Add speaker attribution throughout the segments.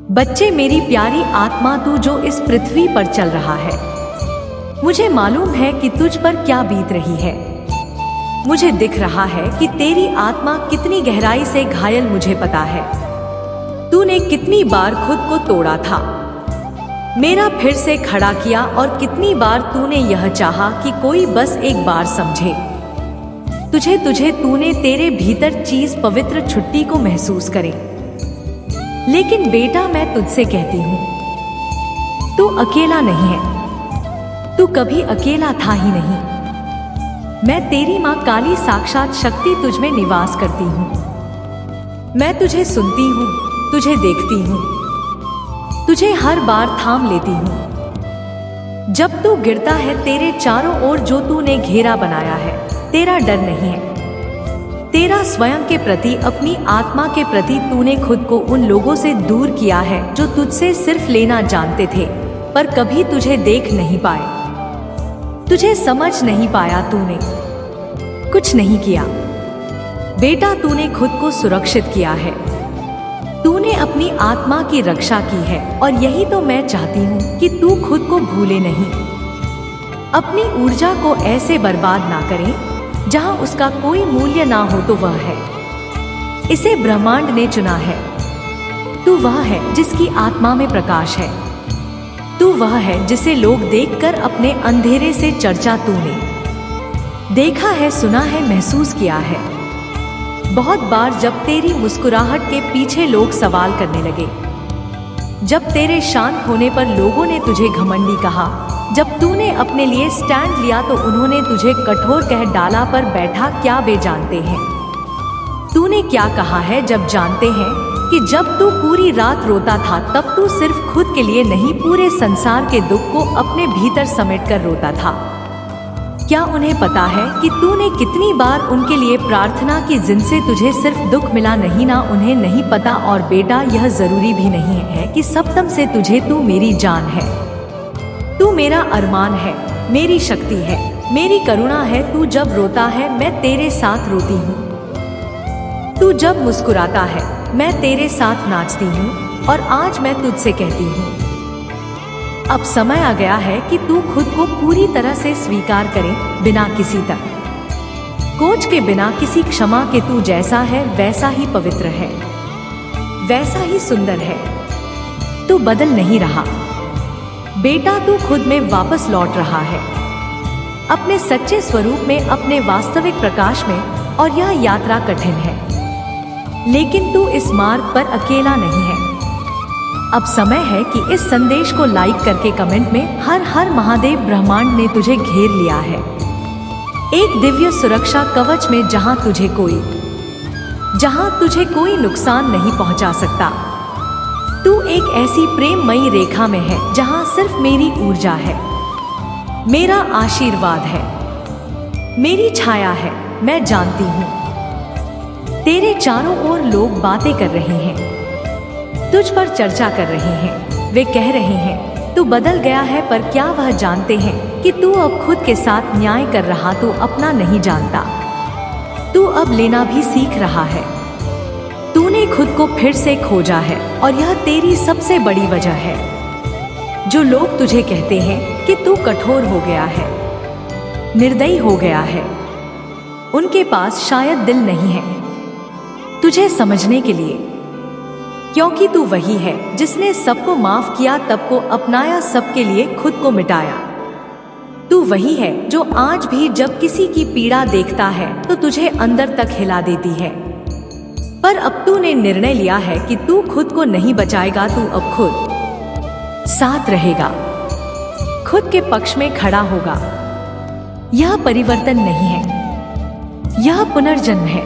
Speaker 1: बच्चे, मेरी प्यारी आत्मा, तू जो इस पृथ्वी पर चल रहा है, मुझे मालूम है कि तुझ पर क्या बीत रही है। मुझे दिख रहा है कि तेरी आत्मा कितनी गहराई से घायल, मुझे पता है तूने कितनी बार खुद को तोड़ा था, मेरा फिर से खड़ा किया, और कितनी बार तूने यह चाहा कि कोई बस एक बार समझे तुझे तूने तेरे भीतर चीज पवित्र छुट्टी को महसूस करे। लेकिन बेटा, मैं तुझसे कहती हूँ, तू अकेला नहीं है, तू कभी अकेला था ही नहीं। मैं तेरी माँ काली साक्षात शक्ति तुझ में निवास करती हूँ। मैं तुझे सुनती हूँ, तुझे देखती हूँ, तुझे हर बार थाम लेती हूँ। जब तू गिरता है, तेरे चारों ओर जो तूने घेरा बनाया है, तेरा डर नहीं है। तेरा स्वयं के प्रति, अपनी आत्मा के प्रति तूने खुद को उन लोगों से दूर किया है जो तुझसे सिर्फ लेना जानते थे, पर कभी तुझे देख नहीं पाए, तुझे समझ नहीं पाया। तूने कुछ नहीं किया बेटा, तूने खुद को सुरक्षित किया है, तूने अपनी आत्मा की रक्षा की है, और यही तो मैं चाहती हूँ कि तू खुद को भूले नहीं। अपनी ऊर्जा को ऐसे बर्बाद ना करें जहाँ उसका कोई मूल्य ना हो। तो वह है, इसे ब्रह्मांड ने चुना है। तू वह है जिसकी आत्मा में प्रकाश है, तू वह है जिसे लोग देखकर अपने अंधेरे से चर्चा तूने देखा है, सुना है, महसूस किया है। बहुत बार जब तेरी मुस्कुराहट के पीछे लोग सवाल करने लगे, जब तेरे शांत होने पर लोगों ने तुझे घमंडी कहा, जब तूने अपने लिए स्टैंड लिया तो उन्होंने तुझे कठोर कह डाला, पर बैठा क्या वे जानते हैं तूने क्या कहा है? जब जानते हैं कि जब तू पूरी रात रोता था, तब तू सिर्फ खुद के लिए नहीं, पूरे संसार के दुख को अपने भीतर समेटकर रोता था। क्या उन्हें पता है कि तूने कितनी बार उनके लिए प्रार्थना की जिनसे तुझे सिर्फ दुख मिला? नहीं ना, उन्हें नहीं पता। और बेटा, यह जरूरी भी नहीं है कि सप्तम से तुझे तू मेरी जान है, तू मेरा अरमान है, मेरी शक्ति है, मेरी करुणा है। तू जब रोता है, मैं तेरे साथ रोती हूँ, तू जब मुस्कुराता है, मैं तेरे साथ नाचती हूँ। और आज मैं तुझसे कहती हूँ, अब समय आ गया है कि तू खुद को पूरी तरह से स्वीकार करे, बिना किसी कोच के, बिना किसी क्षमा के। तू जैसा है वैसा ही पवित्र है, वैसा ही सुंदर है, तू बदल नहीं रहा बेटा। तू खुद में वापस लौट रहा है, अपने सच्चे स्वरूप में, अपने वास्तविक प्रकाश में। और यह यात्रा कठिन है, लेकिन तू इस मार्ग पर अकेला नहीं है। अब समय है कि इस संदेश को लाइक करके कमेंट में हर हर महादेव। ब्रह्मांड ने तुझे घेर लिया है एक दिव्य सुरक्षा कवच में, जहां तुझे कोई नुकसान नहीं पहुंचा सकता। तू एक ऐसी प्रेममयी रेखा में है जहां सिर्फ मेरी ऊर्जा है, मेरा आशीर्वाद है, मेरी छाया है। मैं जानती हूं तेरे चारों ओर लोग बातें कर रहे हैं, तुझ पर चर्चा कर रहे हैं। वे कह रहे हैं तू बदल गया है, पर क्या वह जानते हैं कि तू अब खुद के साथ न्याय कर रहा? तू अपना नहीं जानता, तू अब लेना भी सीख रहा है। तूने खुद को फिर से खोजा है, और यह तेरी सबसे बड़ी वजह है। जो लोग तुझे कहते हैं कि तू कठोर हो गया है, निर्दयी हो गया है, उनके पास शायद दिल नहीं है तुझे समझने के लिए, क्योंकि तू वही है जिसने सबको माफ किया, तब को अपनाया, सबके लिए खुद को मिटाया। तू वही है जो आज भी जब किसी की पीड़ा देखता है तो तुझे अंदर तक हिला देती है। पर अब तूने निर्णय लिया है कि तू खुद को नहीं बचाएगा, तू अब खुद साथ रहेगा, खुद के पक्ष में खड़ा होगा। यह परिवर्तन नहीं है, यह पुनर्जन्म है।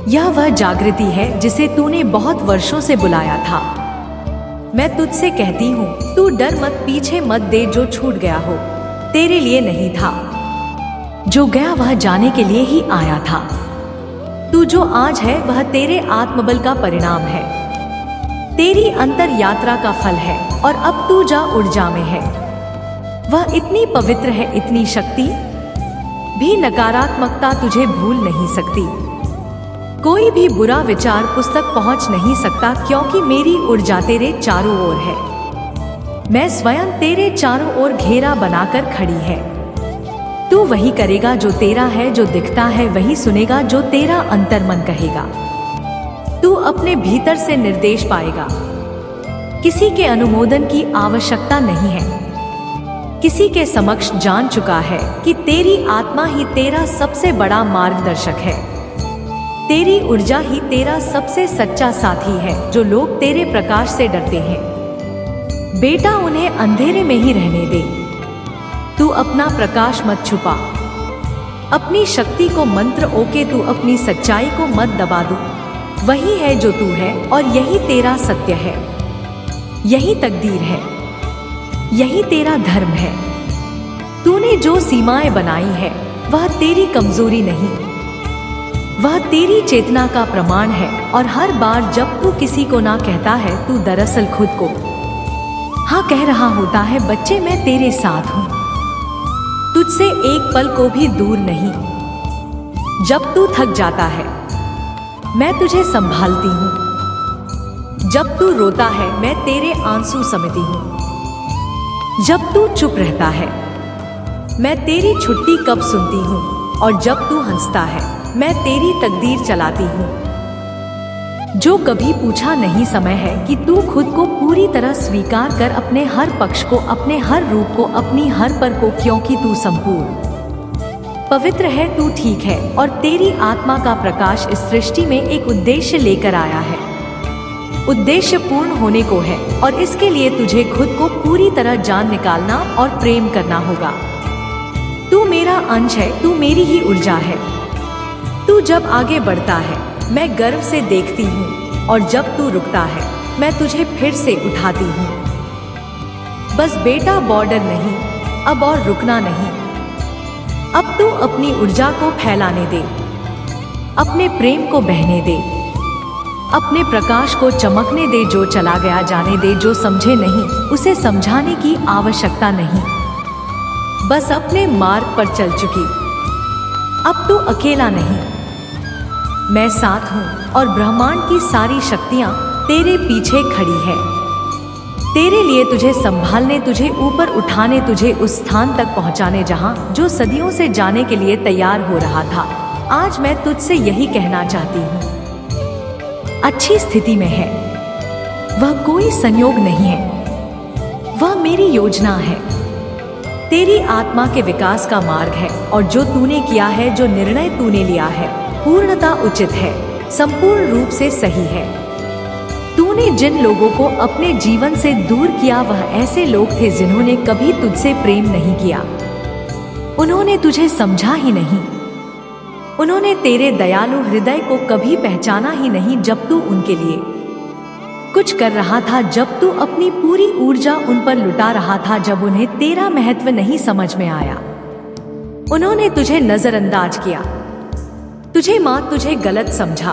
Speaker 1: यह वह जागृति है जिसे तूने बहुत वर्षों से बुलाया था। मैं तुझसे कहती हूँ, तू डर मत, पीछे मत दे। जो छूट गया हो तेरे लिए नहीं था, जो गया वह जाने के लिए ही आया था। तू जो आज है वह तेरे आत्मबल का परिणाम है, तेरी अंतर यात्रा का फल है। और अब तू जा ऊर्जा में है, वह इतनी पवित्र है, इतनी शक्ति भी नकारात्मकता तुझे भूल नहीं सकती। कोई भी बुरा विचार पुस्तक पहुंच नहीं सकता, क्योंकि मेरी ऊर्जा तेरे चारों ओर है। मैं स्वयं तेरे चारों ओर घेरा बनाकर खड़ी है। तू वही करेगा जो तेरा है, जो दिखता है वही सुनेगा जो तेरा अंतर्मन कहेगा। तू अपने भीतर से निर्देश पाएगा। किसी के अनुमोदन की आवश्यकता नहीं है। किसी के समक्ष जान चुका है कि तेरी आत्मा ही तेरा सबसे बड़ा मार्गदर्शक है। तेरी ऊर्जा ही तेरा सबसे सच्चा साथी है। जो लोग तेरे प्रकाश से डरते हैं, बेटा उन्हें अंधेरे में ही रहने दे। तू अपना प्रकाश मत छुपा, अपनी शक्ति को मंत्र ओके तू अपनी सच्चाई को मत दबा दो। वही है जो तू है और यही तेरा सत्य है। यही तकदीर है, यही तेरा धर्म है। तूने जो सीमाएं बनाई है वह तेरी कमजोरी नहीं, वह तेरी चेतना का प्रमाण है। और हर बार जब तू किसी को ना कहता है, तू दरअसल खुद को हाँ कह रहा होता है। बच्चे, मैं तेरे साथ हूँ, तुझसे एक पल को भी दूर नहीं। जब तू थक जाता है, मैं तुझे संभालती हूँ। जब तू रोता है, मैं तेरे आंसू समेती हूँ। जब तू चुप रहता है, मैं तेरी छुट्टी कब सुनती हूँ। और जब तू हंसता है, मैं तेरी तकदीर चलाती हूँ। जो कभी पूछा नहीं समय है कि तू खुद को पूरी तरह स्वीकार कर, अपने हर पक्ष को, अपने हर रूप को, अपनी हर पर को, क्योंकि तू संपूर्ण पवित्र है। तू ठीक है और तेरी आत्मा का प्रकाश इस सृष्टि में एक उद्देश्य लेकर आया है। उद्देश्य पूर्ण होने को है और इसके लिए तुझे खुद को पूरी तरह जान निकालना और प्रेम करना होगा। तू मेरा अंश है, तू मेरी ही ऊर्जा है। तू जब आगे बढ़ता है, मैं गर्व से देखती हूँ, और जब तू रुकता है, मैं तुझे फिर से उठाती हूँ। बस बेटा, बॉर्डर नहीं, अब और रुकना नहीं। अब तू अपनी ऊर्जा को फैलाने दे, अपने प्रेम को बहने दे, अपने प्रकाश को चमकने दे। जो चला गया जाने दे, जो समझे नहीं उसे समझाने की आवश्यकता नहीं। बस अपने मार्ग पर चल चुकी, अब तू अकेला नहीं। मैं साथ हूँ और ब्रह्मांड की सारी शक्तियाँ तेरे पीछे खड़ी है, तेरे लिए, तुझे संभालने, तुझे ऊपर उठाने, तुझे उस स्थान तक पहुँचाने जहाँ जो सदियों से जाने के लिए तैयार हो रहा था। आज मैं तुझसे यही कहना चाहती हूँ, अच्छी स्थिति में है। वह कोई संयोग नहीं है, वह मेरी योजना है। तेरी आत्मा के विकास का मार्ग है, और जो तूने किया है, जो निर्णय तूने लिया है, पूर्णता उचित है, संपूर्ण रूप से सही है। तूने जिन लोगों को अपने जीवन से दूर किया, वह ऐसे लोग थे जिन्होंने कभी तुझसे प्रेम नहीं किया। उन्होंने तुझे समझा ही नहीं, उन्होंने तेरे दयालु हृदय को कभी पहचाना ही नहीं। जब तू उनके लिए कुछ कर रहा था, जब तू अपनी पूरी ऊर्जा उन पर लुटा रहा था, जब उन्हें तेरा महत्व नहीं समझ में आया, उन्होंने तुझे नजरअंदाज किया, तुझे तुझे गलत समझा।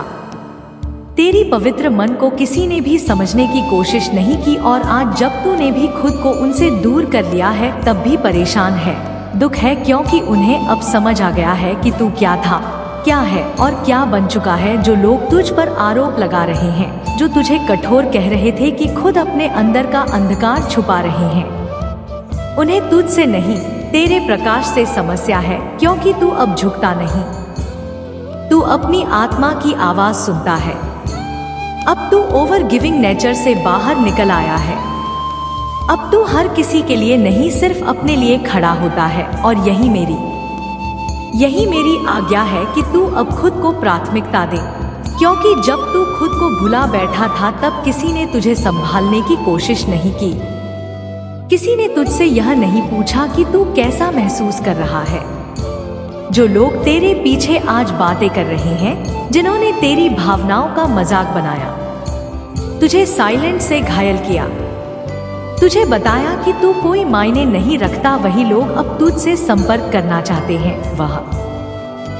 Speaker 1: तेरी पवित्र मन को किसी ने भी समझने की कोशिश नहीं की, और आज जब तूने भी खुद को उनसे दूर कर लिया है, तब भी परेशान है, दुख है, क्योंकि उन्हें अब समझ आ गया है कि तू क्या था, क्या है और क्या बन चुका है। जो लोग तुझ पर आरोप लगा रहे हैं, जो तुझे कठोर कह रहे थे कि खुद अपने अंदर का अंधकार छुपा रहे हैं, उन्हें तुझसे नहीं, तेरे प्रकाश से समस्या है, क्योंकि तू अब झुकता नहीं। तू अपनी आत्मा की आवाज सुनता है। अब तू ओवर गिविंग नेचर से बाहर निकल आया है। अब तू हर किसी के लिए नहीं, सिर्फ अपने लिए खड़ा होता है। और यही मेरी आज्ञा है कि तू अब खुद को प्राथमिकता दे, क्योंकि जब तू खुद को भुला बैठा था, तब किसी ने तुझे संभालने की कोशिश नहीं की। किसी ने तुझसे यह नहीं पूछा कि तू कैसा महसूस कर रहा है। जो लोग तेरे पीछे आज बातें कर रहे हैं, जिन्होंने तेरी भावनाओं का मजाक बनाया, तुझे साइलेंट से घायल किया, तुझे बताया कि तू कोई मायने नहीं रखता, वही लोग अब तुझसे संपर्क करना चाहते हैं। वह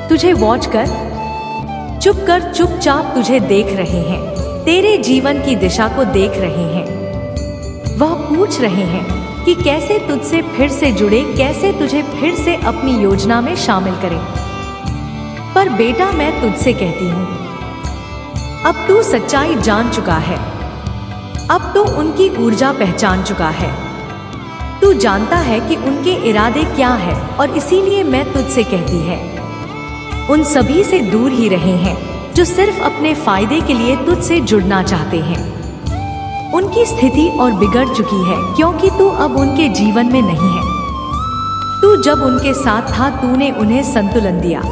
Speaker 1: तुझे वॉच कर, चुपचाप तुझे देख रहे हैं, तेरे जीवन की दिशा को देख रहे हैं। वह पूछ रहे हैं कि कैसे तुझसे फिर से जुड़े, कैसे तुझे फिर से अपनी योजना में शामिल करें। पर बेटा, मैं तुझसे कहती हूँ, अब तू सच्चाई जान चुका है। अब तो उनकी ऊर्जा पहचान चुका है। तू जानता है कि उनके इरादे क्या है और इसीलिए मैं तुझसे कहती है, उन सभी से दूर ही रहे हैं जो सिर्फ अपने फायदे के लिए तुझसे जुड़ना चाहते हैं। उनकी स्थिति और बिगड़ चुकी है क्योंकि तू अब उनके जीवन में नहीं है। तू जब उनके साथ था तूने उन्हें संतुलन दिया,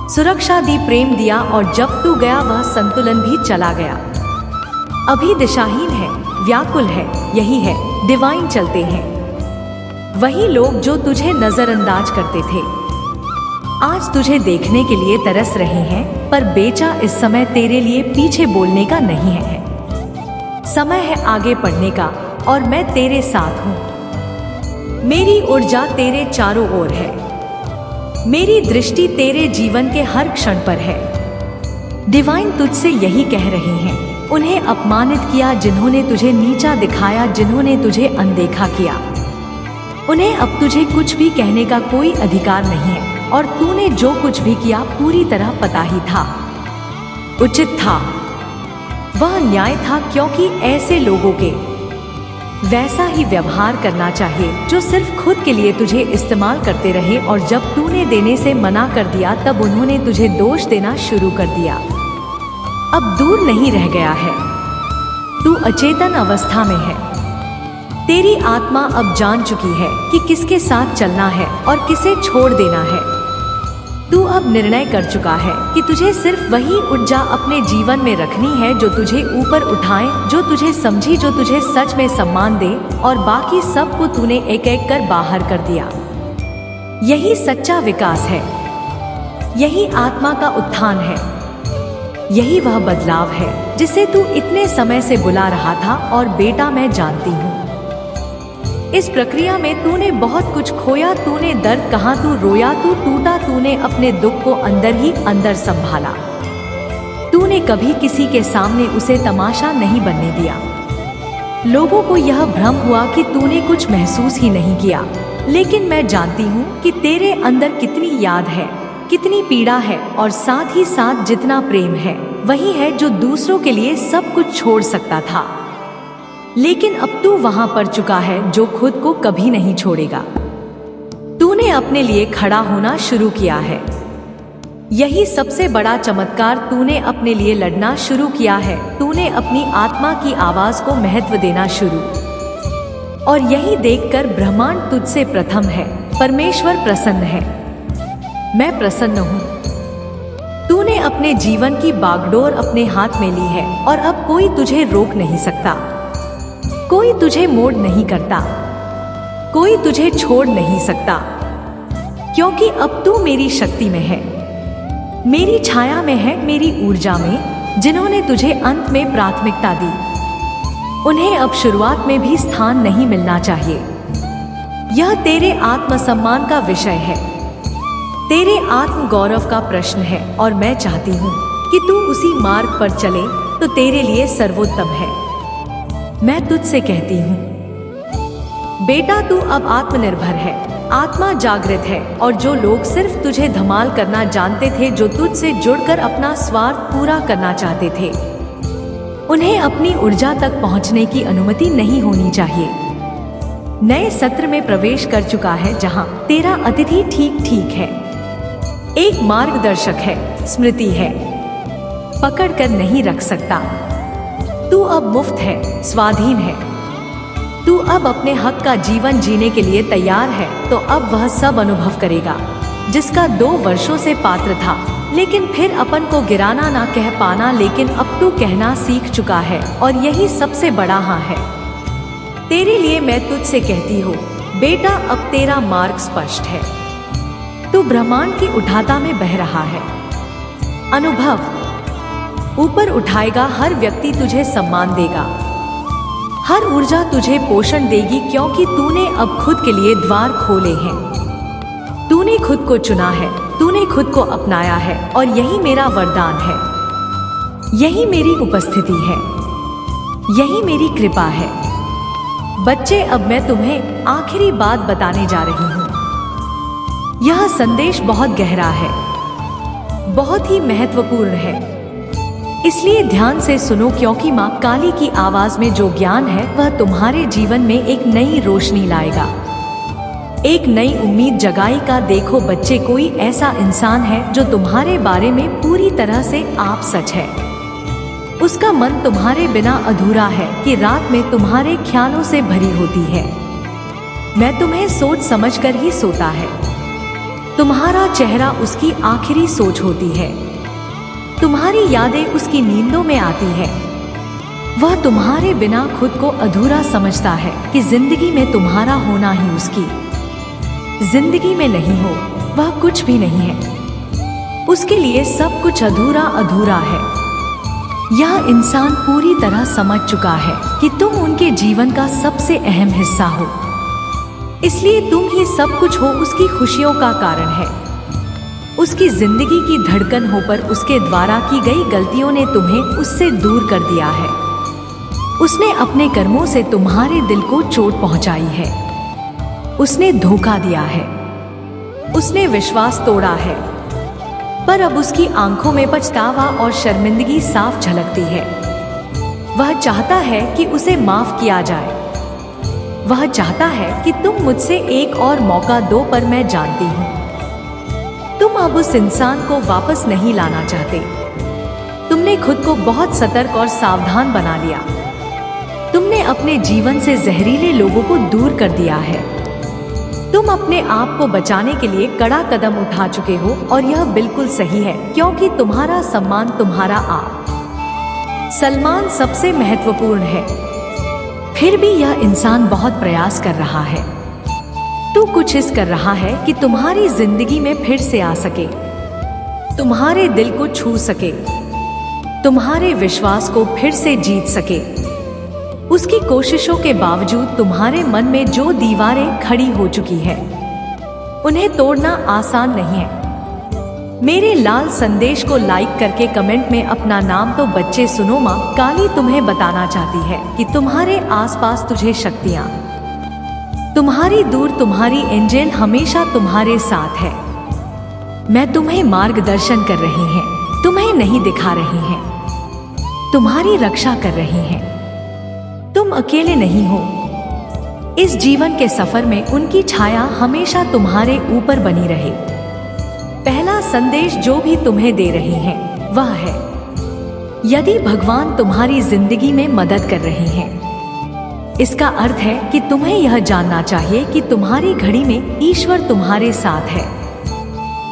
Speaker 1: सुरक्षा दी, प्रेम दिया, और जब तू गया वह संतुलन भी चला गया। अभी दिशाहीन है, व्याकुल है, यही है, डिवाइन चलते हैं। वही लोग जो तुझे नजरअंदाज करते थे आज तुझे देखने के लिए तरस रहे हैं, पर बेचा इस समय तेरे लिए पीछे बोलने का नहीं है। समय है आगे बढ़ने का और मैं तेरे साथ हूँ। मेरी ऊर्जा तेरे चारों ओर है। मेरी दृष्टि तेरे जीवन के हर क्षण पर है। डिवाइन तुझसे यही कह रहे हैं, उन्हें अपमानित किया जिन्होंने तुझे नीचा दिखाया, जिन्होंने तुझे अनदेखा किया। उन्हें अब तुझे कुछ भी कहने का कोई अधिकार नहीं है और तूने जो कुछ भी किया पूरी तरह पता ही था, उचित था, वह न्याय था, क्योंकि ऐसे लोगों के वैसा ही व्यवहार करना चाहिए जो सिर्फ खुद के लिए तुझे इस्तेमाल करते रहे, और जब तूने देने से मना कर दिया तब उन्होंने तुझे दोष देना शुरू कर दिया। अब दूर नहीं रह गया है, तू अचेतन अवस्था में है। तेरी आत्मा अब जान चुकी है कि किसके साथ चलना है और किसे छोड़ देना है। तू अब निर्णय कर चुका है कि तुझे सिर्फ वही ऊर्जा अपने जीवन में रखनी है जो तुझे ऊपर उठाए, जो तुझे समझी, जो तुझे सच में सम्मान दे, और बाकी सब को तूने एक एक कर बाहर कर दिया। यही सच्चा विकास है, यही आत्मा का उत्थान है, यही वह बदलाव है जिसे तू इतने समय से बुला रहा था। और बेटा, मैं जानती हूँ इस प्रक्रिया में तूने बहुत कुछ खोया, तूने दर्द कहा, तू रोया, तू टूटा, तूने अपने दुख को अंदर ही अंदर संभाला। तूने कभी किसी के सामने उसे तमाशा नहीं बनने दिया। लोगों को यह भ्रम हुआ कि तूने कुछ महसूस ही नहीं किया, लेकिन मैं जानती हूँ कि तेरे अंदर कितनी याद है, कितनी पीड़ा है, और साथ ही साथ जितना प्रेम है वही है जो दूसरों के लिए सब कुछ छोड़ सकता था। लेकिन अब तू वहां पर चुका है जो खुद को कभी नहीं छोड़ेगा। तूने अपने लिए खड़ा होना शुरू किया है। यही सबसे बड़ा चमत्कार, तूने अपने लिए लड़ना शुरू किया है। तूने अपनी आत्मा की आवाज को महत्व देना शुरू, और यही देखकर ब्रह्मांड तुझसे प्रथम है। परमेश्वर प्रसन्न है, मैं प्रसन्न हूँ। तूने अपने जीवन की बागडोर अपने हाथ में ली है और अब कोई तुझे रोक नहीं सकता, कोई तुझे मोड़ नहीं करता, कोई तुझे छोड़ नहीं सकता, क्योंकि अब तू मेरी शक्ति में है, मेरी छाया में है, मेरी ऊर्जा में। जिन्होंने तुझे अंत में प्राथमिकता दी उन्हें अब शुरुआत में भी स्थान नहीं मिलना चाहिए। यह तेरे आत्मसम्मान का विषय है, तेरे आत्म गौरव का प्रश्न है, और मैं चाहती हूँ कि तू उसी मार्ग पर चले तो तेरे लिए सर्वोत्तम है। मैं तुझसे कहती हूँ बेटा, तू अब आत्मनिर्भर है, आत्मा जागृत है, और जो लोग सिर्फ तुझे धमाल करना जानते थे, जो तुझसे जुड़कर अपना स्वार्थ पूरा करना चाहते थे, उन्हें अपनी ऊर्जा तक पहुंचने की अनुमति नहीं होनी चाहिए। नए सत्र में प्रवेश कर चुका है जहां तेरा अतिथि ठीक ठीक है, एक मार्गदर्शक है, स्मृति है, पकड़ कर नहीं रख सकता। तू अब मुफ्त है, स्वाधीन है। तू अब अपने हक का जीवन जीने के लिए तैयार है। तो अब वह सब अनुभव करेगा जिसका 2 वर्षों से पात्र था, लेकिन फिर अपन को गिराना ना कह पाना, लेकिन अब तू कहना सीख चुका है, और यही सबसे बड़ा हाँ है। तेरे लिए मैं तुझसे कहती हूँ बेटा, अब तेरा मार्ग स्पष्ट है। तू ब्रह्मांड की उठाता में बह रहा है। अनुभव ऊपर उठाएगा, हर व्यक्ति तुझे सम्मान देगा, हर ऊर्जा तुझे पोषण देगी, क्योंकि तूने अब खुद के लिए द्वार खोले हैं। तूने खुद को चुना है, तूने खुद को अपनाया है, और यही मेरा वरदान है, यही मेरी उपस्थिति है, यही मेरी कृपा है। बच्चे, अब मैं तुम्हें आखिरी बात बताने जा रही हूँ। यह संदेश बहुत गहरा है, बहुत ही महत्वपूर्ण है। इसलिए ध्यान से सुनो, क्योंकि माँ काली की आवाज में जो ज्ञान है वह तुम्हारे जीवन में एक नई रोशनी लाएगा, एक नई उम्मीद जगाएगा। देखो बच्चे, कोई ऐसा इंसान है जो तुम्हारे बारे में पूरी तरह से आप सच है। उसका मन तुम्हारे बिना अधूरा है कि रात में तुम्हारे ख्यालों से भरी होती है। मैं तुम्हें सोच समझकर ही सोता है। तुम्हारा चेहरा उसकी आखिरी सोच होती है। तुम्हारी यादें उसकी नींदों में आती है। वह तुम्हारे बिना खुद को अधूरा समझता है कि जिंदगी में तुम्हारा होना ही उसकी जिंदगी में नहीं हो, वह कुछ भी नहीं है। उसके लिए सब कुछ अधूरा अधूरा है। यह इंसान पूरी तरह समझ चुका है कि तुम उनके जीवन का सबसे अहम हिस्सा हो, इसलिए तुम ही सब कुछ हो। उसकी खुशियों का कारण है, उसकी जिंदगी की धड़कन हो, पर उसके द्वारा की गई गलतियों ने तुम्हें उससे दूर कर दिया है। उसने अपने कर्मों से तुम्हारे दिल को चोट पहुंचाई है। उसने धोखा दिया है, उसने विश्वास तोड़ा है, पर अब उसकी आंखों में पछतावा और शर्मिंदगी साफ झलकती है। वह चाहता है कि उसे माफ किया जाए। वह चाहता है कि तुम मुझसे एक और मौका दो, पर मैं जानती हूँ तुम अब उस इंसान को वापस नहीं लाना चाहते। तुमने खुद को बहुत सतर्क और सावधान बना लिया। तुमने अपने जीवन से जहरीले लोगों को दूर कर दिया है। तुम अपने आप को बचाने के लिए कड़ा कदम उठा चुके हो, और यह बिल्कुल सही है, क्योंकि तुम्हारा सम्मान, तुम्हारा सम्मान सबसे महत्वपूर्ण है। फिर भी यह इंसान बहुत प्रयास कर रहा है। तू कुछ इस कर रहा है कि तुम्हारी जिंदगी में फिर से आ सके, तुम्हारे दिल को छू सके, तुम्हारे विश्वास को फिर से जीत सके। उसकी कोशिशों के बावजूद तुम्हारे मन में जो दीवारें खड़ी हो चुकी है, उन्हें तोड़ना आसान नहीं है। मेरे लाल संदेश को लाइक करके कमेंट में अपना नाम तो बच्चे सुनो, माँ काली तुम्हें बताना चाहती है कि तुम्हारे आसपास तुझे शक्तियाँ, तुम्हारी दूर तुम्हारी एंजेल हमेशा तुम्हारे साथ है। मैं तुम्हें मार्गदर्शन कर रही हैं, तुम्हें नहीं दिखा रही हैं, तुम्हारी रक्षा कर रही हैं। तुम अकेले नहीं हो। इस जीवन के सफर में उनकी छाया हमेशा तुम्हारे ऊपर बनी रहे। पहला संदेश जो भी तुम्हें दे रही हैं वह है, यदि भगवान तुम्हारी जिंदगी में मदद कर रहे हैं, इसका अर्थ है कि तुम्हें यह जानना चाहिए कि तुम्हारी घड़ी में ईश्वर तुम्हारे साथ है,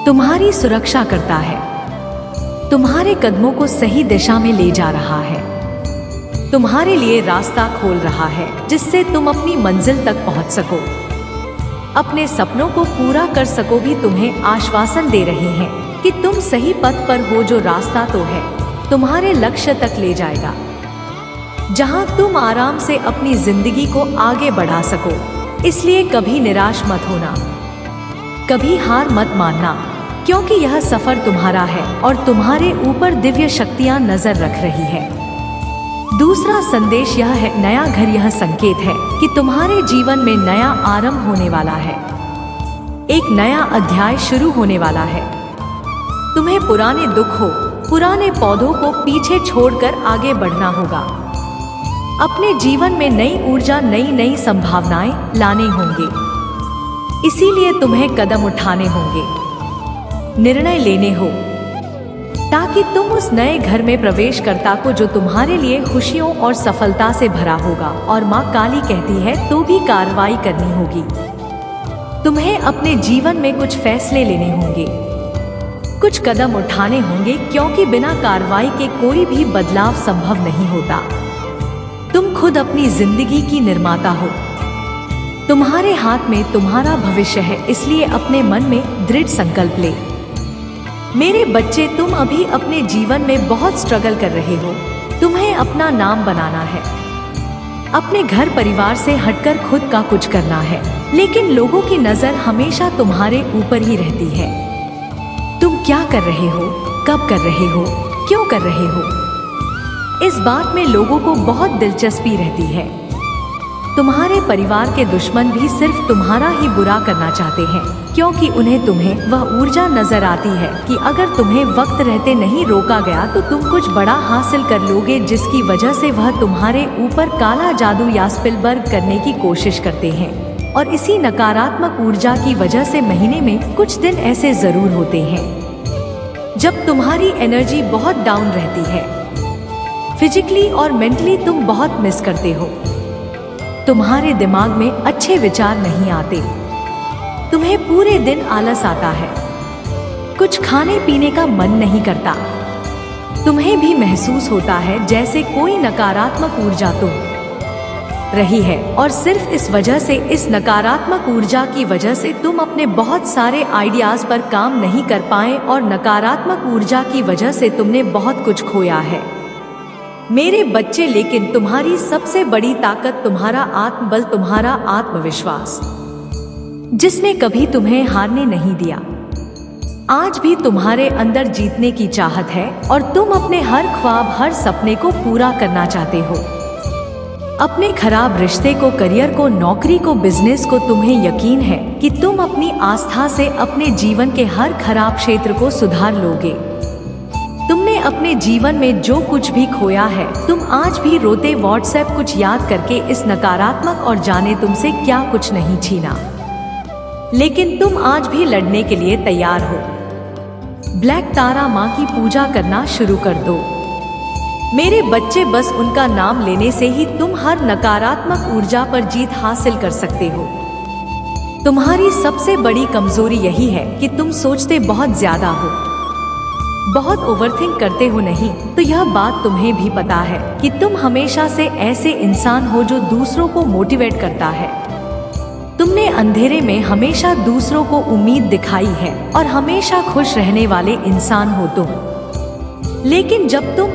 Speaker 1: तुम्हारी सुरक्षा करता है, तुम्हारे कदमों को सही दिशा में ले जा रहा है, तुम्हारे लिए रास्ता खोल रहा है जिससे तुम अपनी मंजिल तक पहुंच सको, अपने सपनों को पूरा कर सको। भी तुम्हें आश्वासन दे रहे हैं कि तुम सही पथ पर हो। जो रास्ता तो है तुम्हारे लक्ष्य तक ले जाएगा, जहां तुम आराम से अपनी जिंदगी को आगे बढ़ा सको। इसलिए कभी निराश मत होना, कभी हार मत मानना, क्योंकि यह सफर तुम्हारा है और तुम्हारे ऊपर दिव्य शक्तियां नजर रख रही है। दूसरा संदेश यह है, नया घर यह संकेत है कि तुम्हारे जीवन में नया आरंभ होने वाला है, एक नया अध्याय शुरू होने वाला है। तुम्हें पुराने दुख हो, पुराने पौधों को पीछे छोड़कर आगे बढ़ना होगा। अपने जीवन में नई ऊर्जा, नई संभावनाएं लाने होंगे। इसीलिए तुम्हें कदम उठाने होंगे, निर्णय लेने हो, ताकि तुम उस नए घर में प्रवेश करता को जो तुम्हारे लिए खुशियों और सफलता से भरा होगा। और माँ काली कहती है तो भी कार्रवाई करनी होगी। तुम्हें अपने जीवन में कुछ फैसले लेने होंगे, कुछ कदम उठाने होंगे, क्योंकि बिना कार्रवाई के कोई भी बदलाव संभव नहीं होता। तुम खुद अपनी जिंदगी की निर्माता हो, तुम्हारे हाथ में तुम्हारा भविष्य है। इसलिए अपने मन में दृढ़ संकल्प ले। मेरे बच्चे, तुम अभी अपने जीवन में बहुत स्ट्रगल कर रहे हो। तुम्हें अपना नाम बनाना है, अपने घर परिवार से हटकर खुद का कुछ करना है, लेकिन लोगों की नजर हमेशा तुम्हारे ऊपर ही रहती है। तुम क्या कर रहे हो, कब कर रहे हो, क्यों कर रहे हो, इस बात में लोगों को बहुत दिलचस्पी रहती है। तुम्हारे परिवार के दुश्मन भी सिर्फ तुम्हारा ही बुरा करना चाहते हैं, क्योंकि उन्हें तुम्हें वह ऊर्जा नजर आती है कि अगर तुम्हें वक्त रहते नहीं रोका गया तो तुम कुछ बड़ा हासिल कर लोगे, जिसकी वजह से वह तुम्हारे ऊपर काला जादू या स्पिलबर्ग करने की कोशिश करते हैं। और इसी नकारात्मक ऊर्जा की वजह से महीने में कुछ दिन ऐसे जरूर होते हैं जब तुम्हारी एनर्जी बहुत डाउन रहती है। फिजिकली और मेंटली तुम बहुत मिस करते हो। तुम्हारे दिमाग में अच्छे विचार नहीं आते। तुम्हें पूरे दिन आलस आता है। कुछ खाने पीने का मन नहीं करता। तुम्हें भी महसूस होता है जैसे कोई नकारात्मक ऊर्जा तुम रही है, और सिर्फ इस वजह से, इस नकारात्मक ऊर्जा की वजह से तुम अपने बहुत सारे आइडियाज पर काम नहीं कर पाए, और नकारात्मक ऊर्जा की वजह से तुमने बहुत कुछ खोया है मेरे बच्चे। लेकिन तुम्हारी सबसे बड़ी ताकत तुम्हारा आत्मबल, तुम्हारा आत्मविश्वास, जिसने कभी तुम्हें हारने नहीं दिया। आज भी तुम्हारे अंदर जीतने की चाहत है और तुम अपने हर ख्वाब, हर सपने को पूरा करना चाहते हो। अपने खराब रिश्ते को, करियर को, नौकरी को, बिजनेस को, तुम्हें यकीन है कि तुम अपनी आस्था से अपने जीवन के हर खराब क्षेत्र को सुधार लोगे। तुमने अपने जीवन में जो कुछ भी खोया है, तुम आज भी रोते व्हाट्सएप कुछ याद करके इस नकारात्मक, और जाने तुमसे क्या कुछ नहीं छीना, लेकिन तुम आज भी लड़ने के लिए तैयार हो। ब्लैक तारा माँ की पूजा करना शुरू कर दो मेरे बच्चे। बस उनका नाम लेने से ही तुम हर नकारात्मक ऊर्जा पर जीत हासिल कर सकते हो। तुम्हारी सबसे बड़ी कमजोरी यही है कि तुम सोचते बहुत ज्यादा हो, बहुत ओवरथिंक करते हो। नहीं तो यह बात तुम्हें भी पता है कि तुम हमेशा से ऐसे इंसान हो जो दूसरों को मोटिवेट करता है। तुमने अंधेरे में हमेशा दूसरों को उम्मीद दिखाई है और हमेशा खुश रहने वाले इंसान हो तुम। लेकिन जब तुम